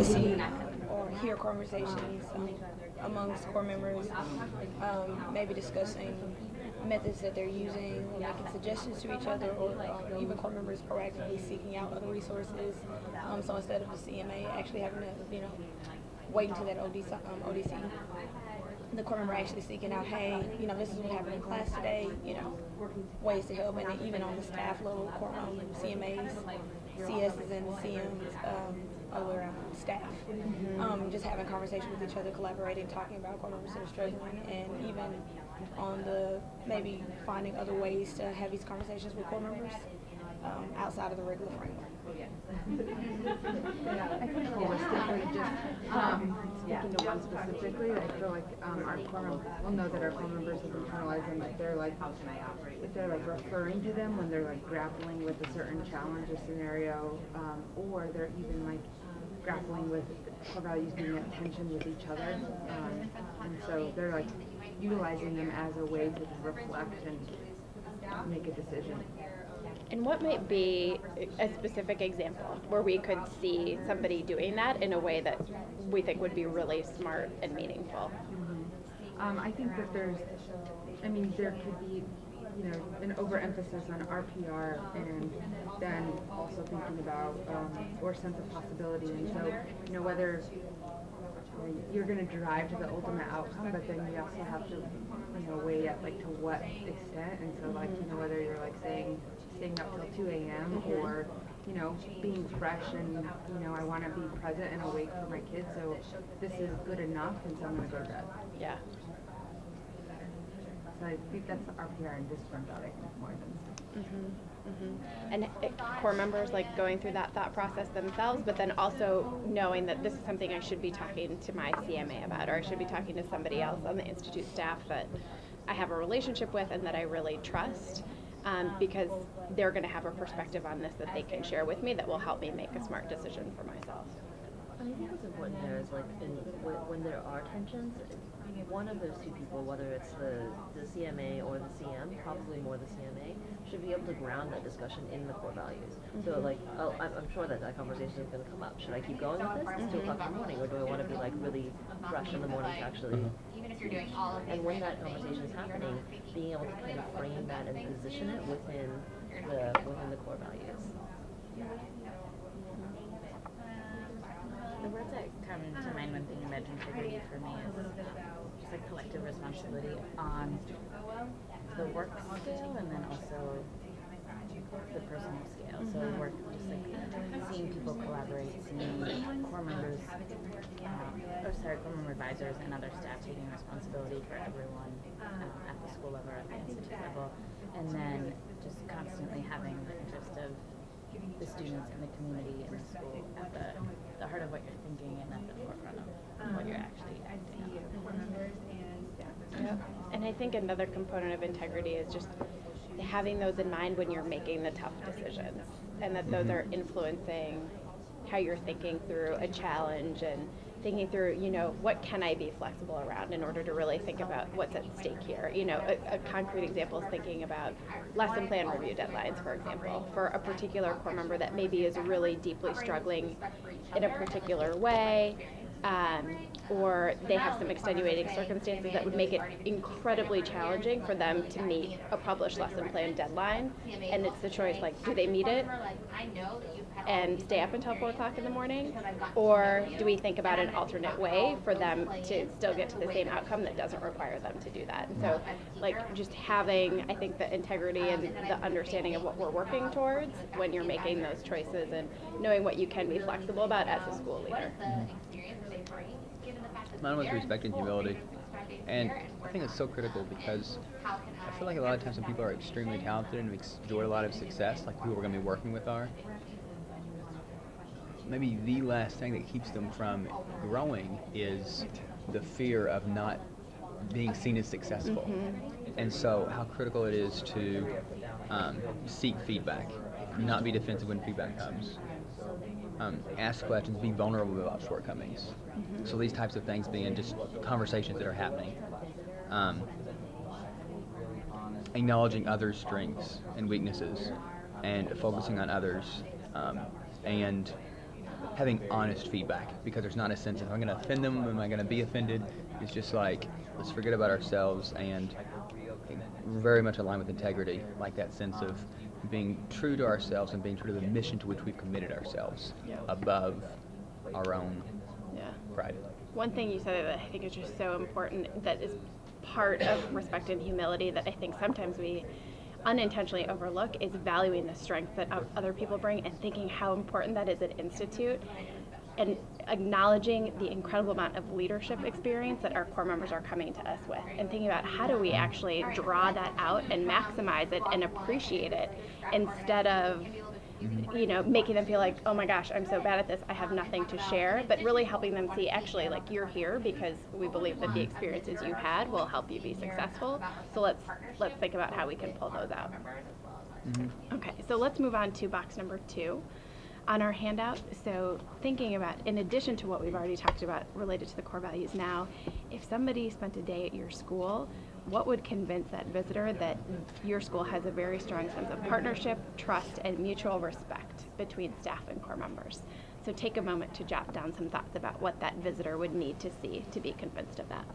would see or hear conversations amongst core members, maybe discussing methods that they're using, or making suggestions to each other, or even core members proactively seeking out other resources. So instead of the CMA actually having to, wait until that ODC, the core member actually seeking out, hey, this is what happened in class today, ways to help, and then even on the staff level, CMAs, CSs, and CMs, all the way around staff. Just having conversations with each other, collaborating, talking about core members that are struggling, and even on the maybe finding other ways to have these conversations with core members outside of the regular framework. I think holistically, just speaking to one specifically, I feel like our core members will know that our core members have internalized them. If they're referring to them when they're grappling with a certain challenge or scenario, or they're even grappling with core values being at tension with each other, and so they're utilizing them as a way to reflect and make a decision. And what might be a specific example where we could see somebody doing that in a way that we think would be really smart and meaningful? I think that there could be, an overemphasis on RPR, and then also thinking about or sense of possibility. And so, whether you're going to drive to the ultimate outcome, but then you also have to, weigh at to what extent. And so, whether you're staying up till 2 a.m. or, being fresh and, I want to be present and awake for my kids. So this is good enough, and so I'm going to go to bed. Yeah. So I think that's RPR and discipline building more than. And core members going through that thought process themselves, but then also knowing that this is something I should be talking to my CMA about, or I should be talking to somebody else on the Institute staff that I have a relationship with and that I really trust, because they're going to have a perspective on this that they can share with me that will help me make a smart decision for myself. I think what's important there is when there are tensions, one of those two people, whether it's the CMA or the CM, probably more the CMA, should be able to ground that discussion in the core values. So I'm sure that conversation is going to come up. Should I keep going with this? It's 2 o'clock in the morning, or do I want to be really fresh in the morning to actually? And when that conversation is happening, being able to kind of frame that and position it within the core values. The words that come to mind when thinking about integrity for me is just collective responsibility on the work scale and then also the personal scale. So work, just seeing people collaborate, seeing core members, core member advisors and other staff taking responsibility for everyone at the school level or at the institute level, and then just constantly having the interest of the students and the community and the school at the heart of what you're thinking and at the forefront of what you're actually acting on. Yeah. And I think another component of integrity is just having those in mind when you're making the tough decisions, and that those are influencing how you're thinking through a challenge and thinking through, what can I be flexible around in order to really think about what's at stake here. A concrete example is thinking about lesson plan review deadlines, for example, for a particular core member that maybe is really deeply struggling in a particular way, or they have some extenuating circumstances that would make it incredibly challenging for them to meet a published lesson plan deadline. And it's the choice, do they meet it and stay up until 4 o'clock in the morning, or do we think about an alternate way for them to still get to the same outcome that doesn't require them to do that? And so just having, I think, the integrity and the understanding of what we're working towards when you're making those choices, and knowing what you can be flexible about as a school leader. Mine was respect and humility, and I think it's so critical because I feel like a lot of times when people are extremely talented and enjoy a lot of success, like who we're going to be working with are, maybe the last thing that keeps them from growing is the fear of not being seen as successful. And so how critical it is to seek feedback, not be defensive when feedback comes. Ask questions, be vulnerable about shortcomings. So these types of things being just conversations that are happening. Acknowledging others' strengths and weaknesses and focusing on others, and having honest feedback, because there's not a sense of, am I going to offend them, am I going to be offended? It's just like, let's forget about ourselves and very much aligned with integrity, like that sense of being true to ourselves and being true to the mission to which we've committed ourselves above our own pride. One thing you said that I think is just so important, that is part of respect and humility, that I think sometimes we unintentionally overlook, is valuing the strength that other people bring and thinking how important that is at Institute, and acknowledging the incredible amount of leadership experience that our core members are coming to us with, and thinking about how do we actually draw that out and maximize it and appreciate it, instead of making them feel like, oh my gosh, I'm so bad at this, I have nothing to share, but really helping them see, actually, like, you're here because we believe that the experiences you had will help you be successful. So let's think about how we can pull those out. Okay, so let's move on to box number 2 on our handout. So thinking about, in addition to what we've already talked about related to the core values now, if somebody spent a day at your school, what would convince that visitor that your school has a very strong sense of partnership, trust, and mutual respect between staff and core members? So take a moment to jot down some thoughts about what that visitor would need to see to be convinced of that.